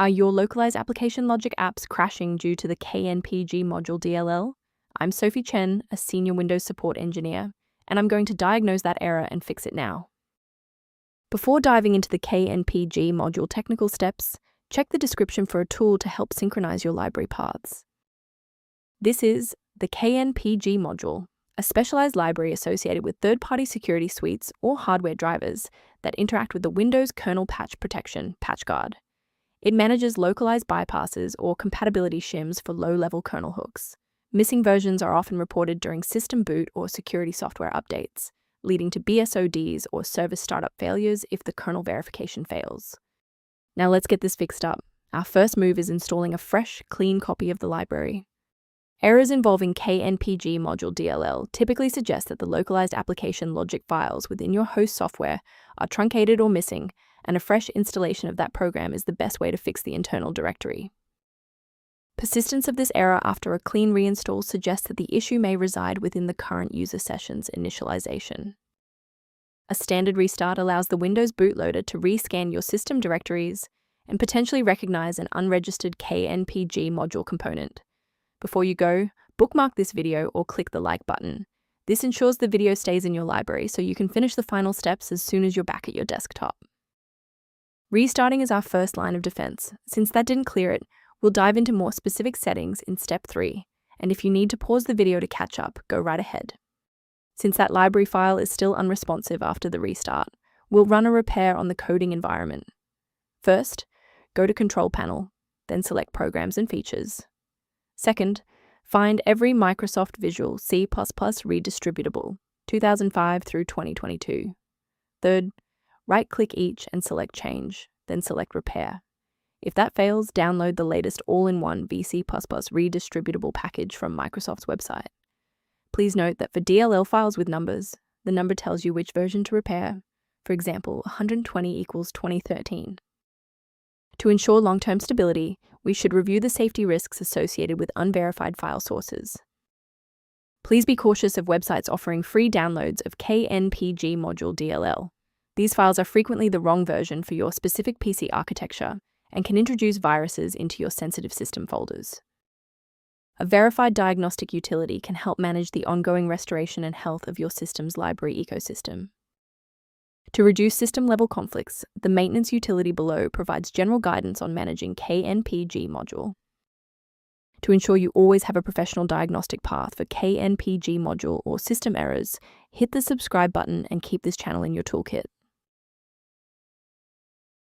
Are your localized application logic apps crashing due to the Knpg module DLL? I'm Sophie Chen, a senior Windows support engineer, and I'm going to diagnose that error and fix it now. Before diving into the Knpg module technical steps, check the description for a tool to help synchronize your library paths. This is the Knpg module, a specialized library associated with third-party security suites or hardware drivers that interact with the Windows Kernel Patch Protection, PatchGuard. It manages localized bypasses or compatibility shims for low-level kernel hooks. Missing versions are often reported during system boot or security software updates, leading to BSODs or service startup failures if the kernel verification fails. Now let's get this fixed up. Our first move is installing a fresh, clean copy of the library. Errors involving Knpg module DLL typically suggest that the localized application logic files within your host software are truncated or missing, and a fresh installation of that program is the best way to fix the internal directory. Persistence of this error after a clean reinstall suggests that the issue may reside within the current user session's initialization. A standard restart allows the Windows bootloader to rescan your system directories and potentially recognize an unregistered Knpg module component. Before you go, bookmark this video or click the like button. This ensures the video stays in your library so you can finish the final steps as soon as you're back at your desktop. Restarting is our first line of defense. Since that didn't clear it, we'll dive into more specific settings in step 3, and if you need to pause the video to catch up, go right ahead. Since that library file is still unresponsive after the restart, we'll run a repair on the coding environment. First, go to Control Panel, then select Programs and Features. Second, find every Microsoft Visual C++ redistributable, 2005 through 2022. Third, right-click each and select Change, then select Repair. If that fails, download the latest all-in-one VC++ redistributable package from Microsoft's website. Please note that for DLL files with numbers, the number tells you which version to repair. For example, 120 equals 2013. To ensure long-term stability, we should review the safety risks associated with unverified file sources. Please be cautious of websites offering free downloads of Knpg module DLL. These files are frequently the wrong version for your specific PC architecture and can introduce viruses into your sensitive system folders. A verified diagnostic utility can help manage the ongoing restoration and health of your system's library ecosystem. To reduce system-level conflicts, the maintenance utility below provides general guidance on managing Knpg module. To ensure you always have a professional diagnostic path for Knpg module or system errors, hit the subscribe button and keep this channel in your toolkit.